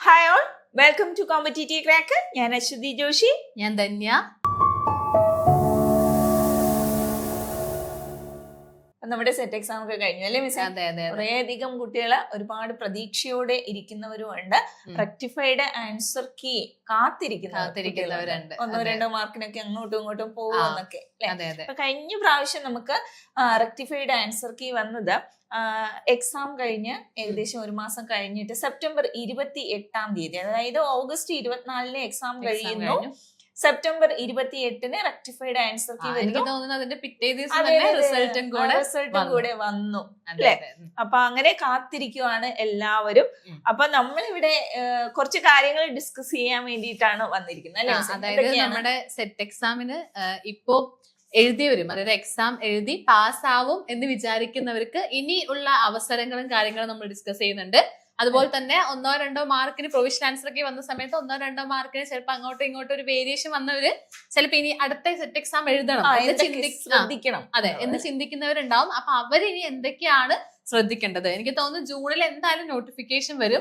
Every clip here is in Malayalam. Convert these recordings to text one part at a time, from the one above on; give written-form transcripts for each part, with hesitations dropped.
Hi all, welcome to competitive cracker. ഞാൻ അശ്വതി ജോഷി. ഞാൻ ധന്യ. നമ്മുടെ സെറ്റ് എക്സാം ഒക്കെ കഴിഞ്ഞു അല്ലേ മിസ്? കുറേ അധികം കുട്ടികള് ഒരുപാട് പ്രതീക്ഷയോടെ ഇരിക്കുന്നവരുമുണ്ട്. റെക്ടിഫൈഡ് ആൻസർ കീ കാത്തിരിക്കുന്നവരുണ്ട്. 1-2 മാർക്കിനൊക്കെ അങ്ങോട്ടും ഇങ്ങോട്ടും പോകുമെന്നൊക്കെ അല്ലെ. അപ്പൊ കഴിഞ്ഞ പ്രാവശ്യം നമുക്ക് റെക്ടിഫൈഡ് ആൻസർ കീ വന്നത് എക്സാം കഴിഞ്ഞ് ഏകദേശം 1 മാസം കഴിഞ്ഞിട്ട് സെപ്റ്റംബർ 28 അതായത് ഓഗസ്റ്റ് 24 എക്സാം കഴിയുന്നു. സെപ്റ്റംബർ 28 റെക്ടിഫൈഡ് ആൻസർ കീ റിസൾട്ടും കൂടെ വന്നു അല്ലെ. അപ്പൊ അങ്ങനെ കാത്തിരിക്കുവാണ് എല്ലാവരും. അപ്പൊ നമ്മളിവിടെ കുറച്ച് കാര്യങ്ങൾ ഡിസ്കസ് ചെയ്യാൻ വേണ്ടിയിട്ടാണ് വന്നിരിക്കുന്നത് അല്ലെ. അതായത് നമ്മുടെ സെറ്റ് എക്സാമിന് ഇപ്പോ എഴുതിയവരും, അതായത് എക്സാം എഴുതി പാസ്സാവും എന്ന് വിചാരിക്കുന്നവർക്ക് ഇനി ഉള്ള അവസരങ്ങളും കാര്യങ്ങളും നമ്മൾ ഡിസ്കസ് ചെയ്യുന്നുണ്ട്. അതുപോലെ തന്നെ 1-2 മാർക്കിന് പ്രൊവിഷണൽ ആൻസർ ഒക്കെ വന്ന സമയത്ത് 1-2 മാർക്കിന് ചിലപ്പോൾ അങ്ങോട്ടും ഇങ്ങോട്ടും ഒരു വേരിയേഷൻ വന്നവര് ചിലപ്പോ ഇനി അടുത്ത സെറ്റ് എക്സാം എഴുതണം ശ്രദ്ധിക്കണം എന്ന് ചിന്തിക്കുന്നവരുണ്ടാവും. അപ്പൊ അവരിനി എന്തൊക്കെയാണ് ശ്രദ്ധിക്കേണ്ടത്? എനിക്ക് തോന്നുന്നു ജൂണിൽ എന്തായാലും നോട്ടിഫിക്കേഷൻ വരും.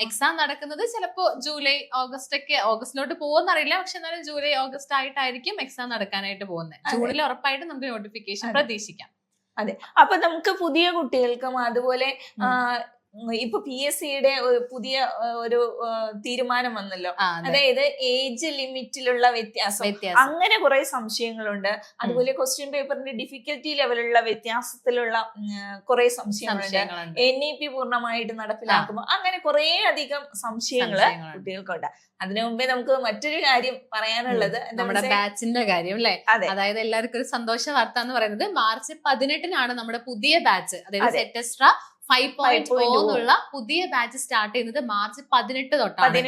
എക്സാം നടക്കുന്നത് ചിലപ്പോ ജൂലൈ ഓഗസ്റ്റിലോട്ട് പോകുന്നറിയില്ല, പക്ഷെ എന്നാലും ജൂലൈ ഓഗസ്റ്റ് ആയിട്ടായിരിക്കും എക്സാം നടക്കാനായിട്ട് പോകുന്നത്. ജൂണിൽ ഉറപ്പായിട്ട് നമുക്ക് നോട്ടിഫിക്കേഷൻ പ്രതീക്ഷിക്കാം. അതെ, അപ്പൊ നമുക്ക് പുതിയ കുട്ടികൾക്കും അതുപോലെ ഇപ്പൊ PSCയുടെ പുതിയ ഒരു തീരുമാനം വന്നല്ലോ. അതായത് ഏജ് ലിമിറ്റിലുള്ള വ്യത്യാസം, അങ്ങനെ കുറെ സംശയങ്ങളുണ്ട്. അതുപോലെ ക്വസ്റ്റ്യൻ പേപ്പറിന്റെ ഡിഫിക്കൽറ്റി ലെവലുള്ള വ്യത്യാസത്തിലുള്ള കുറെ സംശയങ്ങളുണ്ട്. NEP പൂർണ്ണമായിട്ട് നടപ്പിലാക്കുമ്പോൾ അങ്ങനെ കുറെ അധികം സംശയങ്ങള് കുട്ടികൾക്കുണ്ട്. അതിനു മുമ്പേ നമുക്ക് മറ്റൊരു കാര്യം പറയാനുള്ളത് നമ്മുടെ ബാച്ചിന്റെ കാര്യം അല്ലെ. അതായത് എല്ലാവർക്കും ഒരു സന്തോഷ വാർത്ത എന്ന് പറയുന്നത് മാർച്ച് 18 നമ്മുടെ പുതിയ ബാച്ച്, അതായത് സെറ്റസ്ട്ര 5.0 എന്നുള്ള പുതിയ ബാച്ച് സ്റ്റാർട്ട് ചെയ്യുന്നത് മാർച്ച് 18 തൊട്ടാണ്.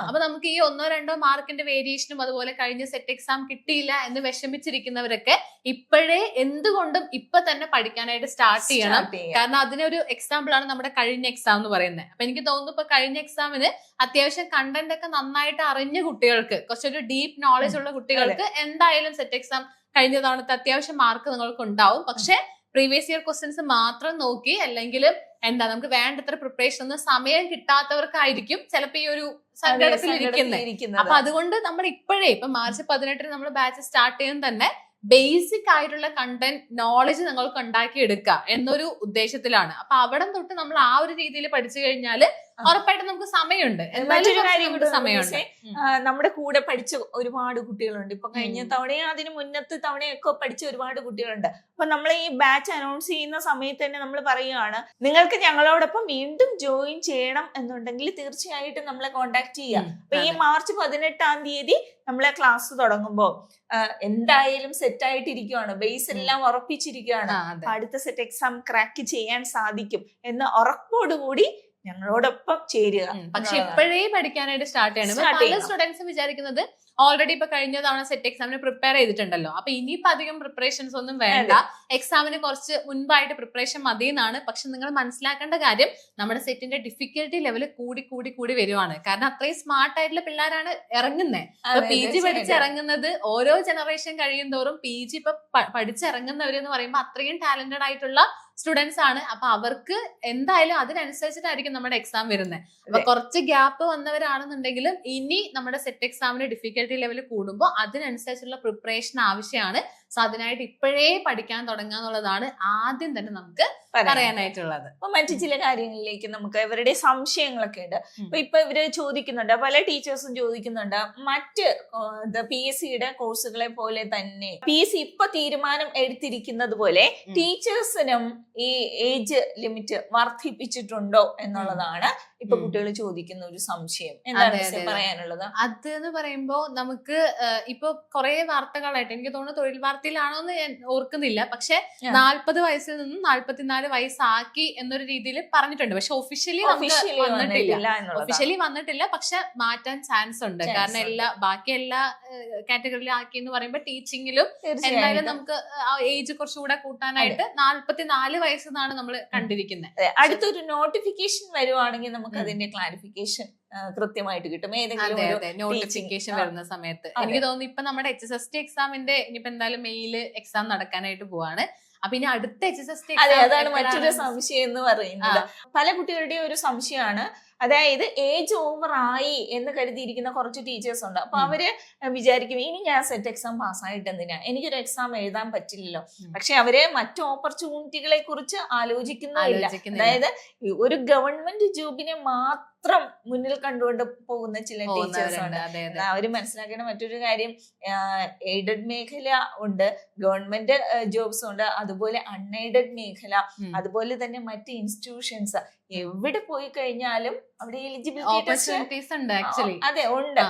അപ്പൊ നമുക്ക് ഈ 1-2 മാർക്കിന്റെ വേരിയേഷനും അതുപോലെ കഴിഞ്ഞ സെറ്റ് എക്സാം കിട്ടിയില്ല എന്ന് വിഷമിച്ചിരിക്കുന്നവരൊക്കെ ഇപ്പോഴേ എന്തുകൊണ്ടും ഇപ്പൊ തന്നെ പഠിക്കാനായിട്ട് സ്റ്റാർട്ട് ചെയ്യണം. കാരണം അതിനൊരു എക്സാമ്പിൾ ആണ് നമ്മുടെ കഴിഞ്ഞ എക്സാം എന്ന് പറയുന്നത്. അപ്പൊ എനിക്ക് തോന്നുന്നു ഇപ്പൊ കഴിഞ്ഞ എക്സാമിന് അത്യാവശ്യം കണ്ടന്റ് ഒക്കെ നന്നായിട്ട് അറിഞ്ഞ കുട്ടികൾക്ക്, കുറച്ചൊരു ഡീപ്പ് നോളജ് ഉള്ള കുട്ടികൾക്ക് എന്തായാലും സെറ്റ് എക്സാം കഴിഞ്ഞ തവണത്തെ അത്യാവശ്യം മാർക്ക് നിങ്ങൾക്ക് ഉണ്ടാവും. പക്ഷെ പ്രീവിയസ് ഇയർ ക്വസ്റ്റ്യൻസ് മാത്രം നോക്കി അല്ലെങ്കിൽ നമുക്ക് വേണ്ടത്ര പ്രിപ്പറേഷൻ ഒന്നും സമയം കിട്ടാത്തവർക്കായിരിക്കും ചിലപ്പോ ഈ ഒരു സങ്കടത്തിൽ ഇരിക്കുന്നത്. അപ്പൊ അതുകൊണ്ട് നമ്മൾ ഇപ്പോഴേ ഇപ്പൊ മാർച്ച് 18 നമ്മൾ ബാച്ച് സ്റ്റാർട്ട് ചെയ്യുന്നത് തന്നെ ബേസിക് ആയിട്ടുള്ള കണ്ടന്റ് നോളജ് നിങ്ങൾക്ക് ഉണ്ടാക്കിയെടുക്കുക എന്നൊരു ഉദ്ദേശത്തിലാണ്. അപ്പൊ അവിടെ തൊട്ട് നമ്മൾ ആ ഒരു രീതിയിൽ പഠിച്ചു കഴിഞ്ഞാൽ ഉറപ്പായിട്ടും നമുക്ക് സമയമുണ്ട്. മറ്റൊരു കാര്യം സമയമുണ്ട്, നമ്മുടെ കൂടെ പഠിച്ച ഒരുപാട് കുട്ടികളുണ്ട്. ഇപ്പൊ കഴിഞ്ഞ തവണയും അതിന് മുന്നത്തെ തവണയൊക്കെ പഠിച്ച ഒരുപാട് കുട്ടികളുണ്ട്. അപ്പൊ നമ്മൾ ഈ ബാച്ച് അനൗൺസ് ചെയ്യുന്ന സമയത്ത് തന്നെ നമ്മൾ പറയുകയാണ്, നിങ്ങൾക്ക് ഞങ്ങളോടൊപ്പം വീണ്ടും ജോയിൻ ചെയ്യണം എന്നുണ്ടെങ്കിൽ തീർച്ചയായിട്ടും നമ്മളെ കോണ്ടാക്ട് ചെയ്യുക. അപ്പൊ ഈ മാർച്ച് 18 നമ്മളെ ക്ലാസ് തുടങ്ങുമ്പോ എന്തായാലും സെറ്റ് ആയിട്ടിരിക്കുകയാണ്, ബേസ് എല്ലാം ഉറപ്പിച്ചിരിക്കുകയാണ്. അടുത്ത സെറ്റ് എക്സാം ക്രാക്ക് ചെയ്യാൻ സാധിക്കും എന്ന ഉറപ്പോടുകൂടി ഞങ്ങളോടൊപ്പം ചേരുക. പക്ഷെ ഇപ്പോഴേ പഠിക്കാനായിട്ട് സ്റ്റാർട്ട് ചെയ്യണം. പല സ്റ്റുഡൻസും വിചാരിക്കുന്നത് ഓൾറെഡി ഇപ്പൊ കഴിഞ്ഞ തവണ സെറ്റ് എക്സാമിന് പ്രിപ്പയർ ചെയ്തിട്ടുണ്ടല്ലോ, അപ്പൊ ഇനിയിപ്പോ അധികം പ്രിപ്പറേഷൻസ് ഒന്നും വേണ്ട, എക്സാമിന് കുറച്ച് മുൻപായിട്ട് പ്രിപ്പറേഷൻ മതി എന്നാണ്. പക്ഷെ നിങ്ങൾ മനസ്സിലാക്കേണ്ട കാര്യം, നമ്മുടെ സെറ്റിന്റെ ഡിഫിക്കൽറ്റി ലെവൽ കൂടി വരുവാണ്. കാരണം അത്രയും സ്മാർട്ട് ആയിട്ടുള്ള പിള്ളേരാണ് ഇറങ്ങുന്നത്. അപ്പൊ PG പഠിച്ചിറങ്ങുന്നത് ഓരോ ജനറേഷൻ കഴിയും തോറും PG ഇപ്പൊ പഠിച്ചിറങ്ങുന്നവരെന്ന് പറയുമ്പോൾ അത്രയും ടാലന്റഡ് ആയിട്ടുള്ള സ്റ്റുഡൻസ് ആണ്. അപ്പൊ അവർക്ക് എന്തായാലും അതിനനുസരിച്ചിട്ടായിരിക്കും നമ്മുടെ എക്സാം വരുന്നത്. അപ്പൊ കുറച്ച് ഗ്യാപ്പ് വന്നവരാണെന്നുണ്ടെങ്കിലും ഇനി നമ്മുടെ സെറ്റ് എക്സാമിന് ഡിഫിക്കൽറ്റി ലെവൽ കൂടുമ്പോൾ അതിനനുസരിച്ചുള്ള പ്രിപ്പറേഷൻ ആവശ്യമാണ്. സോ അതിനായിട്ട് ഇപ്പോഴേ പഠിക്കാൻ തുടങ്ങുക എന്നുള്ളതാണ് ആദ്യം തന്നെ നമുക്ക് പറയാനായിട്ടുള്ളത്. അപ്പൊ മറ്റു ചില കാര്യങ്ങളിലേക്ക് നമുക്ക് ഇവരുടെ സംശയങ്ങളൊക്കെ ഉണ്ട്. ഇപ്പൊ ഇവര് ചോദിക്കുന്നുണ്ട്, പല ടീച്ചേഴ്സും ചോദിക്കുന്നുണ്ട്, മറ്റ് PSCയുടെ കോഴ്സുകളെ പോലെ തന്നെ PSC ഇപ്പൊ തീരുമാനം എടുത്തിരിക്കുന്നത് പോലെ ടീച്ചേഴ്സിനും ഈ ഏജ് ലിമിറ്റ് വർദ്ധിപ്പിച്ചിട്ടുണ്ടോ എന്നുള്ളതാണ് ഇപ്പൊ കുട്ടികൾ ചോദിക്കുന്ന ഒരു സംശയം. എന്താണ് പറയാനുള്ളത്? അത് എന്ന് പറയുമ്പോ നമുക്ക് ഇപ്പൊ കുറെ വാർത്തകളായിട്ട്, എനിക്ക് തോന്നുന്നു തൊഴിൽ വാർത്തയിലാണോ എന്ന് ഞാൻ ഓർക്കുന്നില്ല, പക്ഷെ 40 വയസ്സിൽ നിന്നും 44 വയസ്സാക്കി എന്നൊരു രീതിയിൽ പറഞ്ഞിട്ടുണ്ട്. പക്ഷെ ഒഫീഷ്യലി വന്നിട്ടില്ല. പക്ഷെ മാറ്റാൻ ചാൻസ് ഉണ്ട്. കാരണം ബാക്കി എല്ലാ കാറ്റഗറിയിലും ആക്കി എന്ന് പറയുമ്പോൾ ടീച്ചിങ്ങിലും എന്തായാലും നമുക്ക് ഏജ് കുറച്ചുകൂടെ കൂട്ടാനായിട്ട് 44 വയസ്സെന്നാണ് നമ്മൾ കണ്ടിരിക്കുന്നത്. അടുത്തൊരു നോട്ടിഫിക്കേഷൻ വരുവാണെങ്കിൽ നമുക്ക് അതിന്റെ ക്ലാരിഫിക്കേഷൻ കൃത്യമായിട്ട് കിട്ടും ഏതെങ്കിലും നോട്ടിഫിക്കേഷൻ വരുന്ന സമയത്ത്. എനിക്ക് തോന്നുന്നു ഇപ്പൊ നമ്മുടെ HSST എക്സാമിന്റെ ഇനിയിപ്പോ എന്തായാലും മെയില് എക്സാം നടക്കാനായിട്ട് പോവാണ്. അപ്പൊ ഇനി അടുത്ത HSST അതാണ് മറ്റൊരു സംശയം എന്ന് പറയുന്നത്. പല കുട്ടികളുടെയും ഒരു സംശയമാണ്, അതായത് ഏജ് ഓവർ ആയി എന്ന് കരുതിയിരിക്കുന്ന കുറച്ച് ടീച്ചേഴ്സ് ഉണ്ട്. അപ്പൊ അവര് വിചാരിക്കും ഇനി ഞാൻ സെറ്റ് എക്സാം പാസ്സായിട്ട് എന്തിനാ, എനിക്കൊരു എക്സാം എഴുതാൻ പറ്റില്ലല്ലോ. പക്ഷെ അവര് മറ്റു ഓപ്പർച്യൂണിറ്റികളെ കുറിച്ച് ആലോചിക്കുന്നില്ല. അതായത് ഒരു ഗവൺമെന്റ് ജോബിനെ മാത്രം മുന്നിൽ കണ്ടുകൊണ്ട് പോകുന്ന ചില ടീച്ചേഴ്സ് ഉണ്ട്. അവര് മനസ്സിലാക്കേണ്ട മറ്റൊരു കാര്യം, എയ്ഡഡ് മേഖല ഉണ്ട്, ഗവൺമെന്റ് ജോബ്സ് ഉണ്ട്, അതുപോലെ അൺഎയ്ഡഡ് മേഖല, അതുപോലെ തന്നെ മറ്റ് ഇൻസ്റ്റിറ്റ്യൂഷൻസ്. എവിടെ പോയി കഴിഞ്ഞാലും അവിടെ ഓപ്പർച്യൂണിറ്റീസ് ഉണ്ട് ആക്ച്വലി. അതെ, ഉണ്ട്.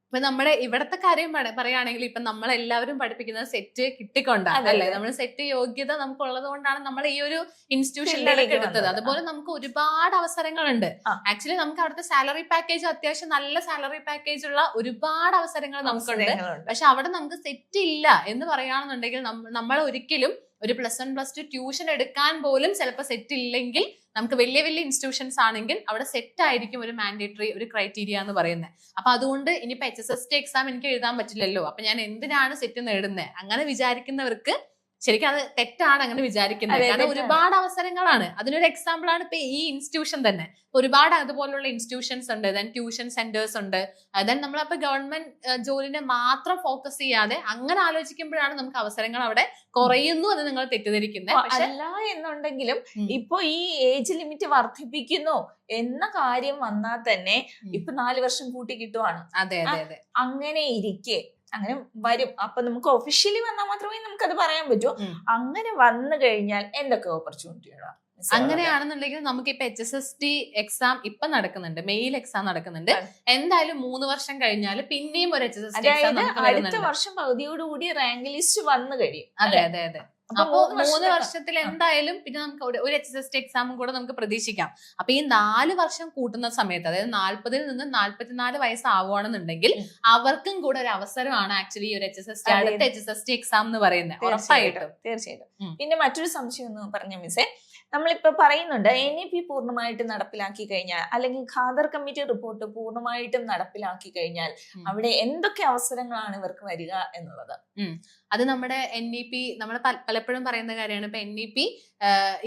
ഇപ്പൊ നമ്മുടെ ഇവിടത്തെ കാര്യം പറയുകയാണെങ്കിൽ ഇപ്പൊ നമ്മളെല്ലാവരും പഠിപ്പിക്കുന്നത് സെറ്റ് കിട്ടിക്കൊണ്ടാണ് അല്ലെ. നമ്മൾ സെറ്റ് യോഗ്യത നമുക്ക് ഉള്ളത് കൊണ്ടാണ് നമ്മൾ ഈ ഒരു ഇൻസ്റ്റിറ്റ്യൂഷനിലേക്ക് എടുത്തത്. അതുപോലെ നമുക്ക് ഒരുപാട് അവസരങ്ങളുണ്ട്. ആക്ച്വലി നമുക്ക് അവിടുത്തെ സാലറി പാക്കേജ് അത്യാവശ്യം നല്ല സാലറി പാക്കേജ് ഉള്ള ഒരുപാട് അവസരങ്ങൾ നമുക്കുണ്ട്. പക്ഷെ അവിടെ നമുക്ക് സെറ്റ് ഇല്ല എന്ന് പറയുകയാണെന്നുണ്ടെങ്കിൽ നമ്മൾ ഒരിക്കലും ഒരു +1 +2 ട്യൂഷൻ എടുക്കാൻ പോലും ചിലപ്പോൾ സെറ്റ് ഇല്ലെങ്കിൽ, നമുക്ക് വലിയ വലിയ ഇൻസ്റ്റിറ്റ്യൂഷൻസ് ആണെങ്കിൽ അവിടെ സെറ്റ് ആയിരിക്കും ഒരു മാൻഡേറ്ററി ഒരു ക്രൈറ്റീരിയ എന്ന് പറയുന്നത്. അപ്പൊ അതുകൊണ്ട് ഇനിയിപ്പോ HSST എക്സാം എനിക്ക് എഴുതാൻ പറ്റില്ലല്ലോ, അപ്പൊ ഞാൻ എന്തിനാണ് സെറ്റ് നേടുന്നത് അങ്ങനെ വിചാരിക്കുന്നവർക്ക് ശരിക്കും അത് തെറ്റാണ് അങ്ങനെ വിചാരിക്കുന്നത്. കാരണം ഒരുപാട് അവസരങ്ങളാണ്. അതിനൊരു എക്സാമ്പിൾ ആണ് ഇപ്പൊ ഈ ഇൻസ്റ്റിറ്റ്യൂഷൻ തന്നെ. ഒരുപാട് അതുപോലുള്ള ഇൻസ്റ്റിറ്റ്യൂഷൻസ് ഉണ്ട്, ദെൻ ട്യൂഷൻ സെന്റേഴ്സ് ഉണ്ട്. ദെൻ നമ്മളപ്പോ ഗവൺമെന്റ് ജോലിനെ മാത്രം ഫോക്കസ് ചെയ്യാതെ അങ്ങനെ ആലോചിക്കുമ്പോഴാണ് നമുക്ക് അവസരങ്ങൾ അവിടെ കുറയുന്നു എന്ന് നിങ്ങൾ തെറ്റിദ്ധരിക്കുന്നത്. പക്ഷെ അല്ല എന്നുണ്ടെങ്കിലും ഇപ്പൊ ഈ ഏജ് ലിമിറ്റ് വർദ്ധിപ്പിക്കുന്നു എന്ന കാര്യം വന്നാൽ തന്നെ ഇപ്പൊ 4 വർഷം കൂട്ടി കിട്ടുവാണ്. അതെ അതെ അതെ. അങ്ങനെ ഇരിക്കെ അങ്ങനെ വരും. അപ്പൊ നമുക്ക് ഒഫീഷ്യലി വന്നാൽ മാത്രമേ നമുക്കത് പറയാൻ പറ്റൂ. അങ്ങനെ വന്നു കഴിഞ്ഞാൽ എന്തൊക്കെ ഓപ്പർച്യൂണിറ്റികളാണ്? അങ്ങനെയാണെന്നുണ്ടെങ്കിൽ നമുക്ക് ഇപ്പൊ HSST എക്സാം ഇപ്പൊ നടക്കുന്നുണ്ട്, മെയിൽ എക്സാം നടക്കുന്നുണ്ട്. എന്തായാലും 3 വർഷം കഴിഞ്ഞാൽ പിന്നെയും ഒരു HSST എക്സാം അടുത്ത വർഷം പകുതിയോടുകൂടി റാങ്ക് ലിസ്റ്റ് വന്നു കഴിയും. അതെ അതെ അതെ. അപ്പൊ 3 വർഷത്തിൽ എന്തായാലും പിന്നെ നമുക്ക് ഒരു HSST എക്സാമും കൂടെ നമുക്ക് പ്രതീക്ഷിക്കാം. അപ്പൊ ഈ 4 വർഷം കൂട്ടുന്ന സമയത്ത്, അതായത് 40 നിന്ന് 44 വയസ്സാവുകയാണെന്നുണ്ടെങ്കിൽ അവർക്കും കൂടെ ഒരു അവസരമാണ് ആക്ച്വലി ഒരു അടുത്ത HSST എക്സാം എന്ന് പറയുന്നത്. ഉറപ്പായിട്ടും തീർച്ചയായിട്ടും. പിന്നെ മറ്റൊരു സംശയം എന്ന് പറഞ്ഞ മിസ്സേ, നമ്മളിപ്പോ പറയുന്നുണ്ട് NEP പൂർണ്ണമായിട്ട് നടപ്പിലാക്കി കഴിഞ്ഞാൽ, അല്ലെങ്കിൽ ഖാദർ കമ്മിറ്റി റിപ്പോർട്ട് പൂർണ്ണമായിട്ടും നടപ്പിലാക്കി കഴിഞ്ഞാൽ അവിടെ എന്തൊക്കെ അവസരങ്ങളാണ് ഇവർക്ക് വരിക എന്നുള്ളത്. അത് നമ്മുടെ NEP നമ്മൾ പലപ്പോഴും പറയുന്ന കാര്യമാണ്. ഇപ്പൊ NEP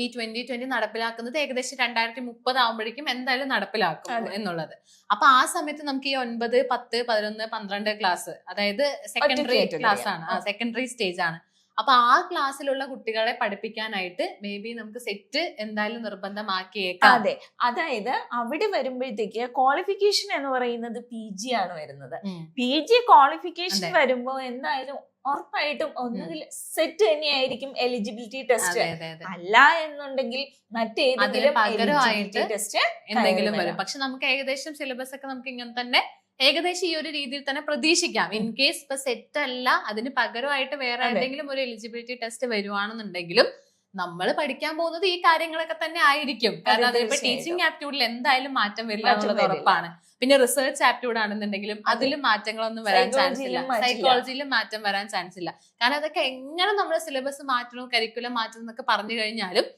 ഈ 2020 നടപ്പിലാക്കുന്നത് ഏകദേശം 2030 ആവുമ്പോഴേക്കും എന്തായാലും നടപ്പിലാക്കും എന്നുള്ളത്. അപ്പൊ ആ സമയത്ത് നമുക്ക് ഈ 9, 10, 11, 12 ക്ലാസ്, അതായത് സെക്കൻഡറി ക്ലാസ് ആണ്, സെക്കൻഡറി സ്റ്റേജ് ആണ്. അപ്പൊ ആ ക്ലാസ്സിലുള്ള കുട്ടികളെ പഠിപ്പിക്കാനായിട്ട് മേ ബി നമുക്ക് സെറ്റ് എന്തായാലും നിർബന്ധമാക്കിയേക്കാം. അതെ, അതായത് അവിടെ വരുമ്പോഴത്തേക്ക് ക്വാളിഫിക്കേഷൻ എന്ന് പറയുന്നത് PG ആണ് വരുന്നത്. PG ക്വാളിഫിക്കേഷൻ വരുമ്പോ എന്തായാലും ഉറപ്പായിട്ടും ഒന്നുകിൽ സെറ്റ് തന്നെയായിരിക്കും എലിജിബിലിറ്റി ടെസ്റ്റ്, അല്ല എന്നുണ്ടെങ്കിൽ മറ്റേതെങ്കിലും പകരമായിട്ട് ടെസ്റ്റ് എന്തെങ്കിലും വരും. പക്ഷെ നമുക്ക് ഏകദേശം സിലബസ് ഒക്കെ നമുക്ക് ഇങ്ങനെ തന്നെ ഏകദേശം ഈ ഒരു രീതിയിൽ തന്നെ പ്രതീക്ഷിക്കാം. ഇൻ കേസ് ഇപ്പൊ സെറ്റ് അല്ല, അതിന് പകരമായിട്ട് വേറെ ഏതെങ്കിലും ഒരു എലിജിബിലിറ്റി ടെസ്റ്റ് വരുവാണെന്നുണ്ടെങ്കിലും നമ്മൾ പഠിക്കാൻ പോകുന്നത് ഈ കാര്യങ്ങളൊക്കെ തന്നെ ആയിരിക്കും. കാരണം അതിപ്പോ ടീച്ചിങ് ആപ്റ്റ്യൂഡിൽ എന്തായാലും മാറ്റം വരില്ല എന്നുള്ളത് ഉറപ്പാണ്. പിന്നെ റിസർച്ച് ആപ്റ്റ്യൂഡ് ആണെന്നുണ്ടെങ്കിലും അതിലും മാറ്റങ്ങളൊന്നും വരാൻ ചാൻസ് ഇല്ല, സൈക്കോളജിയിലും മാറ്റം വരാൻ ചാൻസ് ഇല്ല. കാരണം അതൊക്കെ എങ്ങനെ നമ്മൾ സിലബസ് മാറ്റണം, കരിക്കുലം മാറ്റണം എന്നൊക്കെ പറഞ്ഞു കഴിഞ്ഞാലും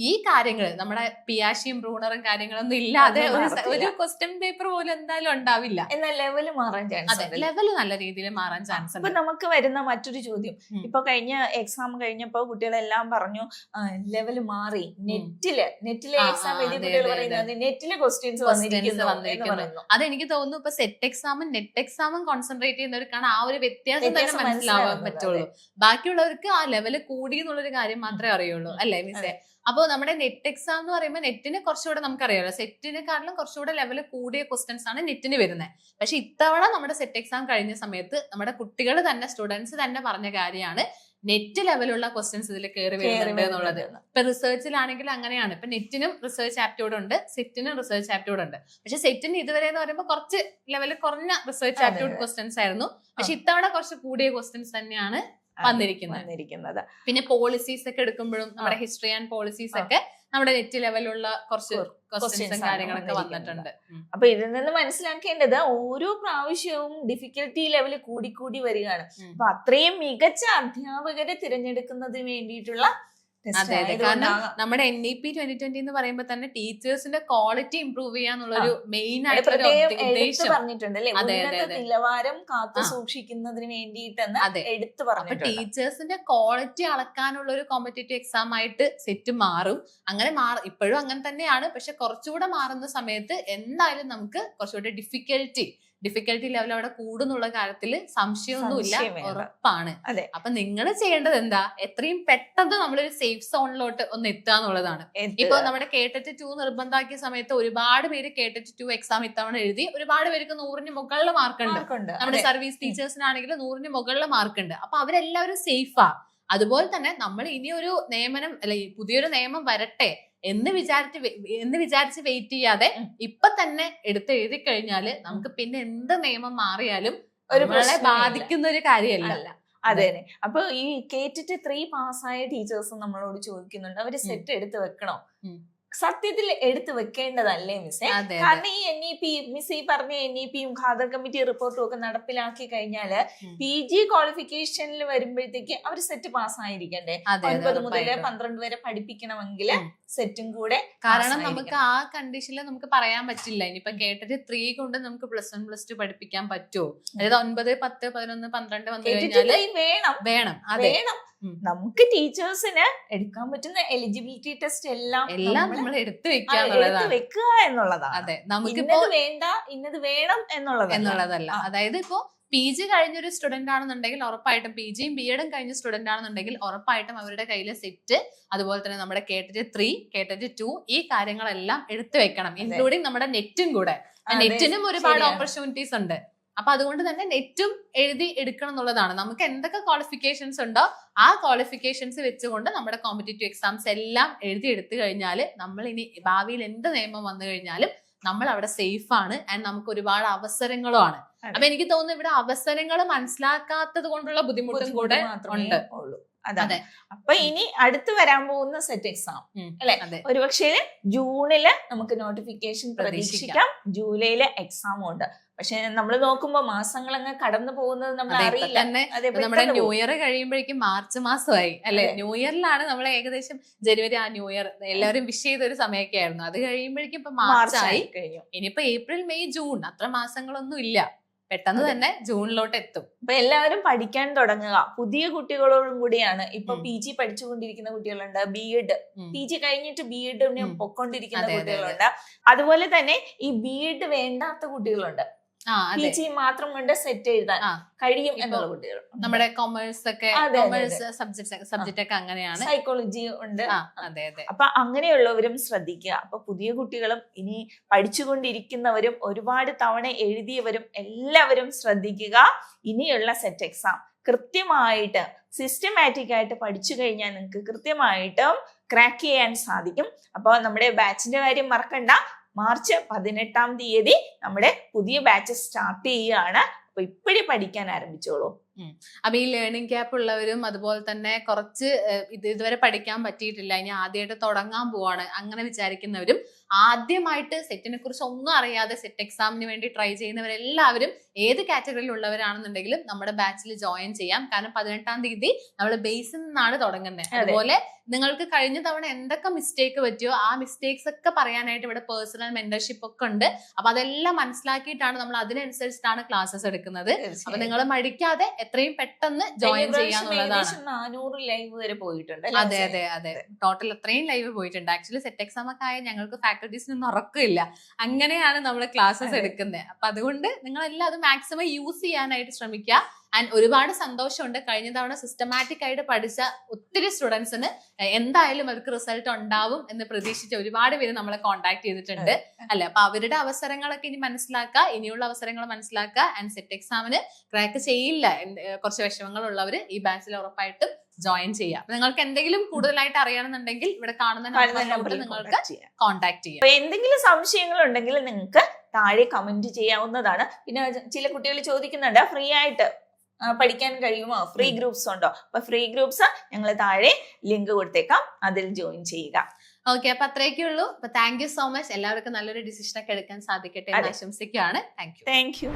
ഈ കാര്യങ്ങൾ നമ്മുടെ പിയാഷിയും ബ്രൂണറും കാര്യങ്ങളൊന്നും ഇല്ലാതെ ഒരു ക്വസ്റ്റ്യൻ പേപ്പർ പോലും എന്തായാലും ഉണ്ടാവില്ല. എന്നാൽ ലെവല് മാറാൻ ചാൻസ്, ലെവല് നല്ല രീതിയിൽ മാറാൻ ചാൻസ് ഉണ്ട്. നമുക്ക് വരുന്ന മറ്റൊരു ചോദ്യം, ഇപ്പൊ കഴിഞ്ഞ എക്സാം കഴിഞ്ഞപ്പോ കുട്ടികളെല്ലാം പറഞ്ഞു ലെവല് മാറി, നെറ്റിലെ എക്സാം എഴുതിയ കുട്ടികൾ പറയുന്നത് നെറ്റിലെ ക്വസ്റ്റ്യൻസ് വന്നിരിക്കുന്നു. അതെനിക്ക് തോന്നുന്നു ഇപ്പൊ സെറ്റ് എക്സാമും നെറ്റ് എക്സാമും കോൺസെൻട്രേറ്റ് ചെയ്യുന്നവർക്കാണ് ആ ഒരു വ്യത്യാസം തന്നെ മനസ്സിലാവാൻ പറ്റുള്ളൂ. ബാക്കിയുള്ളവർക്ക് ആ ലെവല് കൂടി എന്നുള്ളൊരു കാര്യം മാത്രമേ അറിയുള്ളൂ, അല്ലേ മിസ്സേ? അപ്പൊ നമ്മുടെ നെറ്റ് എക്സാം എന്ന് പറയുമ്പോൾ നെറ്റിന് കുറച്ചുകൂടെ നമുക്കറിയാലോ, സെറ്റിനെക്കാട്ടിലും കുറച്ചുകൂടെ ലെവല് കൂടിയ ക്വസ്റ്റ്യൻസ് ആണ് നെറ്റിന് വരുന്നത്. പക്ഷെ ഇത്തവണ നമ്മുടെ സെറ്റ് എക്സാം കഴിഞ്ഞ സമയത്ത് നമ്മുടെ കുട്ടികൾ തന്നെ, സ്റ്റുഡൻസ് തന്നെ പറഞ്ഞ കാര്യമാണ് നെറ്റ് ലെവലുള്ള ക്വസ്റ്റ്യൻസ് ഇതിൽ കയറി വരുന്നുണ്ട് എന്നുള്ളത്. ഇപ്പൊ റിസർച്ചിലാണെങ്കിൽ അങ്ങനെയാണ്. ഇപ്പൊ നെറ്റിനും റിസർച്ച് ആപ്റ്റ്യൂഡ് ഉണ്ട്, സെറ്റിനും റിസർച്ച് ആപ്റ്റ്യൂഡ് ഉണ്ട്. പക്ഷെ സെറ്റിന് ഇതുവരെ എന്ന് പറയുമ്പോൾ കുറച്ച് ലെവൽ കുറഞ്ഞ റിസർച്ച് ആപ്റ്റ്യൂഡ് ക്വസ്റ്റ്യൻസ് ആയിരുന്നു. പക്ഷെ ഇത്തവണ കുറച്ച് കൂടിയ ക്വസ്റ്റ്യൻസ് തന്നെയാണ് വന്നിരിക്കുന്നത്. പിന്നെ പോളിസീസ് ഒക്കെ എടുക്കുമ്പോഴും നമ്മുടെ ഹിസ്റ്ററി ആൻഡ് പോളിസീസ് ഒക്കെ നമ്മുടെ നെറ്റ് ലെവലുള്ള കുറച്ച് ക്വസ്റ്റ്യൻസും കാര്യങ്ങളൊക്കെ വന്നിട്ടുണ്ട്. അപ്പൊ ഇതിൽ നിന്ന് മനസ്സിലാക്കേണ്ടത് ഓരോ പ്രാവശ്യവും ഡിഫിക്കൽട്ടി ലെവൽ കൂടി വരികയാണ്. അപ്പൊ അത്രയും മികച്ച അധ്യാപകരെ തിരഞ്ഞെടുക്കുന്നതിന് വേണ്ടിയിട്ടുള്ള അതെ അതെ, കാരണം നമ്മുടെ NEP 2020 എന്ന് പറയുമ്പോൾ തന്നെ ടീച്ചേഴ്സിന്റെ ക്വാളിറ്റി ഇംപ്രൂവ് ചെയ്യാന്നുള്ളൊരു മെയിൻ ആയിട്ടുള്ള ഉദ്ദേശം പറഞ്ഞിട്ടുണ്ട് നിലവാരം കാത്തു സൂക്ഷിക്കുന്നതിന് വേണ്ടിയിട്ടെന്ന് എടുത്തു പറഞ്ഞു. ടീച്ചേഴ്സിന്റെ ക്വാളിറ്റി അളക്കാനുള്ള ഒരു കോമ്പറ്റേറ്റീവ് എക്സാം ആയിട്ട് സെറ്റ് മാറും. അങ്ങനെ ഇപ്പോഴും അങ്ങനെ തന്നെയാണ്. പക്ഷെ കുറച്ചുകൂടെ മാറുന്ന സമയത്ത് എന്തായാലും നമുക്ക് കുറച്ചുകൂടെ ഡിഫിക്കൽട്ടി ലെവൽ അവിടെ കൂടുന്നുള്ള കാര്യത്തിൽ സംശയമൊന്നുമില്ല, ഉറപ്പാണ്. അപ്പൊ നിങ്ങൾ ചെയ്യേണ്ടത് എന്താ, എത്രയും പെട്ടെന്ന് നമ്മളൊരു സേഫ് സോണിലോട്ട് ഒന്ന് എത്തുക എന്നുള്ളതാണ്. ഇപ്പൊ നമ്മുടെ കേട്ടറ്റ് 2 നിർബന്ധമാക്കിയ സമയത്ത് ഒരുപാട് പേര് കേട്ടറ്റ് 2 എക്സാം ഇത്തവണ എഴുതി. ഒരുപാട് പേർക്ക് 100-ന് മുകളിൽ മാർക്കുണ്ട്. നമ്മുടെ സർവീസ് ടീച്ചേഴ്സിനാണെങ്കിൽ 100-ന് മുകളിൽ മാർക്കുണ്ട്. അപ്പൊ അവരെല്ലാവരും സേഫാ. അതുപോലെ തന്നെ നമ്മൾ ഇനി ഒരു നിയമനം പുതിയൊരു നിയമം വരട്ടെ എന്ന് വിചാരിച്ച് വെയിറ്റ് ചെയ്യാതെ ഇപ്പൊ തന്നെ എടുത്ത് എഴുതി കഴിഞ്ഞാല് നമുക്ക് പിന്നെ എന്ത് നിയമം മാറിയാലും നമ്മളെ ബാധിക്കുന്ന ഒരു കാര്യമല്ല. അതെ. അപ്പൊ ഈ കേട്ടിട്ട് 3 പാസ്സായ ടീച്ചേഴ്സ് നമ്മളോട് ചോദിക്കുന്നുണ്ട്, അവര് സെറ്റ് എടുത്ത് വെക്കണോ? സത്യത്തിൽ എടുത്തു വെക്കേണ്ടതല്ലേ മിസ്സേ? കാരണം ഈ NEP മിസ് ഈ പറഞ്ഞ NEPയും ഖാദർ കമ്മിറ്റി റിപ്പോർട്ടും ഒക്കെ നടപ്പിലാക്കി കഴിഞ്ഞാല് PG ക്വാളിഫിക്കേഷനിൽ വരുമ്പോഴത്തേക്ക് അവര് സെറ്റ് പാസ്സായിരിക്കണ്ടേ? 9 മുതൽ 12 വരെ പഠിപ്പിക്കണമെങ്കിൽ സെറ്റും കൂടെ. കാരണം നമുക്ക് ആ കണ്ടീഷനിൽ നമുക്ക് പറയാൻ പറ്റില്ല. ഇനിയിപ്പൊ കേട്ടിട്ട് 3 കൊണ്ട് നമുക്ക് +1 +2 പഠിപ്പിക്കാൻ പറ്റുമോ? അതായത് 9, 10, 11, 12 വന്നു കഴിഞ്ഞാല് വേണം. നമുക്ക് ടീച്ചേഴ്സിന് എടുക്കാൻ പറ്റുന്ന എലിജിബിലിറ്റി ടെസ്റ്റ് എല്ലാം നമ്മൾ എടുത്തു വെക്കുക എന്നുള്ളതാണ്. അതെ, നമുക്ക് ഇന്നത് വേണം എന്നുള്ളതല്ല. അതായത് ഇപ്പോ PG കഴിഞ്ഞൊരു സ്റ്റുഡന്റ് ആണെന്നുണ്ടെങ്കിൽ ഉറപ്പായിട്ടും PGയും BEdും കഴിഞ്ഞ സ്റ്റുഡന്റ് ആണെന്നുണ്ടെങ്കിൽ ഉറപ്പായിട്ടും അവരുടെ കയ്യിലെ സെറ്റ്, അതുപോലെ തന്നെ നമ്മുടെ കേട്ടറ്റ് 3, കേട്ടറ്റ് 2 ഈ കാര്യങ്ങളെല്ലാം എടുത്തു വെക്കണം. ഇൻക്ലൂഡിങ് നമ്മുടെ നെറ്റും കൂടെ. നെറ്റിനും ഒരുപാട് ഓപ്പർച്യൂണിറ്റീസ് ഉണ്ട്. അപ്പൊ അതുകൊണ്ട് തന്നെ നെറ്റും എഴുതി എടുക്കണം എന്നുള്ളതാണ്. നമുക്ക് എന്തൊക്കെ ക്വാളിഫിക്കേഷൻസ് ഉണ്ടോ ആ ക്വാളിഫിക്കേഷൻസ് വെച്ചുകൊണ്ട് നമ്മുടെ കോമ്പറ്റേറ്റീവ് എക്സാംസ് എല്ലാം എഴുതി എടുത്തു കഴിഞ്ഞാൽ നമ്മൾ ഇനി ഭാവിയിൽ എന്ത് നിയമം വന്നു കഴിഞ്ഞാലും നമ്മൾ അവിടെ സേഫ് ആണ്. ആൻഡ് നമുക്ക് ഒരുപാട് അവസരങ്ങളും ആണ്. അപ്പൊ എനിക്ക് തോന്നുന്നു ഇവിടെ അവസരങ്ങൾ മനസ്സിലാക്കാത്തത് കൊണ്ടുള്ള ബുദ്ധിമുട്ടും കൂടെ ഉണ്ട്. അതെ. അപ്പൊ ഇനി അടുത്ത് വരാൻ പോകുന്ന സെറ്റ് എക്സാം അല്ലെ, ഒരുപക്ഷെ ജൂണില് നമുക്ക് നോട്ടിഫിക്കേഷൻ പ്രതീക്ഷിക്കാം. ജൂലൈയില് എക്സാമും ഉണ്ട്. പക്ഷെ നമ്മൾ നോക്കുമ്പോ മാസങ്ങളങ്ങ് കടന്നു പോകുന്നത് നമ്മൾ അറിയില്ല. നമ്മുടെ ന്യൂ ഇയർ കഴിയുമ്പോഴേക്കും മാർച്ച് മാസമായി അല്ലെ. ന്യൂ ഇയറിലാണ് നമ്മൾ ഏകദേശം ജനുവരി ആ ന്യൂ ഇയർ എല്ലാവരും വിഷ് ചെയ്ത ഒരു സമയമൊക്കെ ആയിരുന്നു. അത് കഴിയുമ്പോഴേക്കും ഇപ്പൊ മാർച്ചായി കഴിഞ്ഞു. ഇനിയിപ്പോ ഏപ്രിൽ, മെയ്, ജൂൺ അത്ര മാസങ്ങളൊന്നും ഇല്ല. പെട്ടെന്ന് തന്നെ ജൂണിലോട്ട് എത്തും. അപ്പൊ എല്ലാവരും പഠിക്കാൻ തുടങ്ങുക. പുതിയ കുട്ടികളോടും കൂടിയാണ്. ഇപ്പൊ PG പഠിച്ചുകൊണ്ടിരിക്കുന്ന കുട്ടികളുണ്ട്, BEd PG കഴിഞ്ഞിട്ട് BEd പൊക്കൊണ്ടിരിക്കുന്ന കുട്ടികളുണ്ട്. അതുപോലെ തന്നെ ഈ BEd വേണ്ടാത്ത കുട്ടികളുണ്ട്. PG മാത്രം കൊണ്ട് സെറ്റ് എഴുതാൻ കഴിയും എന്നുള്ള കുട്ടികൾ. നമ്മുടെ കൊമേഴ്സ് ഒക്കെ, കൊമേഴ്സ് സബ്ജക്ട് ഒക്കെ അങ്ങനെയാണ്. സൈക്കോളജി ഉണ്ട്. അപ്പൊ അങ്ങനെയുള്ളവരും ശ്രദ്ധിക്കുക. അപ്പൊ പുതിയ കുട്ടികളും ഇനി പഠിച്ചുകൊണ്ടിരിക്കുന്നവരും ഒരുപാട് തവണ എഴുതിയവരും എല്ലാവരും ശ്രദ്ധിക്കുക. ഇനിയുള്ള സെറ്റ് എക്സാം കൃത്യമായിട്ട് സിസ്റ്റമാറ്റിക് ആയിട്ട് പഠിച്ചു കഴിഞ്ഞാൽ നിങ്ങൾക്ക് കൃത്യമായിട്ടും ക്രാക്ക് ചെയ്യാൻ സാധിക്കും. അപ്പൊ നമ്മുടെ ബാച്ചിന്റെ കാര്യം മറക്കണ്ട. മാർച്ച് 18-ാം തീയതി നമ്മുടെ പുതിയ ബാച്ച് സ്റ്റാർട്ട് ചെയ്യുകയാണ്. അപ്പൊ ഇപ്പോഴേ പഠിക്കാൻ ആരംഭിച്ചോളൂ. അപ്പൊ ഈ ലേണിംഗ് ഗ്യാപ്പ് ഉള്ളവരും അതുപോലെ തന്നെ കുറച്ച് ഇതുവരെ പഠിക്കാൻ പറ്റിയിട്ടില്ല, ഇനി ആദ്യമായിട്ട് തുടങ്ങാൻ പോവാണ് അങ്ങനെ വിചാരിക്കുന്നവരും, ആദ്യമായിട്ട് സെറ്റിനെ കുറിച്ച് ഒന്നും അറിയാതെ സെറ്റ് എക്സാമിന് വേണ്ടി ട്രൈ ചെയ്യുന്നവരെല്ലാവരും ഏത് കാറ്റഗറിയിൽ ഉള്ളവരാണെന്നുണ്ടെങ്കിലും നമ്മുടെ ബാച്ചിൽ ജോയിൻ ചെയ്യാം. കാരണം 18-ാം തീയതി നമ്മൾ ബേസിൽ നിന്നാണ് തുടങ്ങുന്നത്. അതുപോലെ നിങ്ങൾക്ക് കഴിഞ്ഞ തവണ എന്തൊക്കെ മിസ്റ്റേക്ക് പറ്റിയോ ആ മിസ്റ്റേക്സ് ഒക്കെ പറയാനായിട്ട് ഇവിടെ പേഴ്സണൽ മെന്റർഷിപ്പ് ഒക്കെ ഉണ്ട്. അപ്പൊ അതെല്ലാം മനസ്സിലാക്കിയിട്ടാണ് നമ്മൾ അതിനനുസരിച്ചിട്ടാണ് ക്ലാസ്സസ് എടുക്കുന്നത്. അപ്പൊ നിങ്ങൾ മടിക്കാതെ എത്രയും പെട്ടെന്ന് ജോയിൻ ചെയ്യാന്നുള്ളതാണ്. 400 ലൈവ് വരെ പോയിട്ടുണ്ട്. അതെ ടോട്ടൽ അത്രയും ലൈവ് പോയിട്ടുണ്ട്. ആക്ച്വലി സെറ്റ് എക്സാം ഒക്കെ ആയ ഞങ്ങൾക്ക് ഫാക്കൽറ്റീസിനൊന്നും ഉറക്കില്ല. അങ്ങനെയാണ് നമ്മൾ ക്ലാസ്സസ് എടുക്കുന്നത്. അപ്പൊ അതുകൊണ്ട് നിങ്ങളെല്ലാം അത് മാക്സിമം യൂസ് ചെയ്യാനായിട്ട് ശ്രമിക്കുക. ആൻഡ് ഒരുപാട് സന്തോഷമുണ്ട്. കഴിഞ്ഞ തവണ സിസ്റ്റമാറ്റിക് ആയിട്ട് പഠിച്ച ഒത്തിരി സ്റ്റുഡൻസിന് എന്തായാലും അവർക്ക് റിസൾട്ട് ഉണ്ടാവും എന്ന് പ്രതീക്ഷിച്ച ഒരുപാട് പേര് നമ്മളെ കോൺടാക്ട് ചെയ്തിട്ടുണ്ട് അല്ലെ. അപ്പൊ അവരുടെ അവസരങ്ങളൊക്കെ ഇനി മനസ്സിലാക്കുക, ഇനിയുള്ള അവസരങ്ങൾ മനസ്സിലാക്കുക. ആൻഡ് സെറ്റ് എക്സാമിന് ക്രാക്ക് ചെയ്യില്ല കുറച്ച് വിഷമങ്ങൾ ഉള്ളവര് ഈ ബാച്ചിൽ ഉറപ്പായിട്ടും ജോയിൻ ചെയ്യാം. നിങ്ങൾക്ക് എന്തെങ്കിലും കൂടുതലായിട്ട് അറിയണമെന്നുണ്ടെങ്കിൽ ഇവിടെ കാണുന്ന നമ്പറിൽ നിങ്ങൾക്ക് കോൺടാക്ട് ചെയ്യാം. എന്തെങ്കിലും സംശയങ്ങൾ ഉണ്ടെങ്കിൽ നിങ്ങൾക്ക് താഴെ കമന്റ് ചെയ്യാവുന്നതാണ്. പിന്നെ ചില കുട്ടികൾ ചോദിക്കുന്നുണ്ട് ഫ്രീ ആയിട്ട് പഠിക്കാൻ കഴിയുമോ, ഫ്രീ ഗ്രൂപ്പ്സ് ഉണ്ടോ? അപ്പൊ ഫ്രീ ഗ്രൂപ്പ്സ് ഞങ്ങൾ താഴെ ലിങ്ക് കൊടുത്തേക്കാം, അതിൽ ജോയിൻ ചെയ്യുക. ഓക്കെ, അപ്പൊ അത്രയൊക്കെ ഉള്ളൂ. അപ്പൊ താങ്ക് യു സോ മച്ച്. എല്ലാവർക്കും നല്ലൊരു ഡിസിഷൻ ഒക്കെ എടുക്കാൻ സാധിക്കട്ടെ എന്ന് ആശംസിക്കുകയാണ്. Thank you.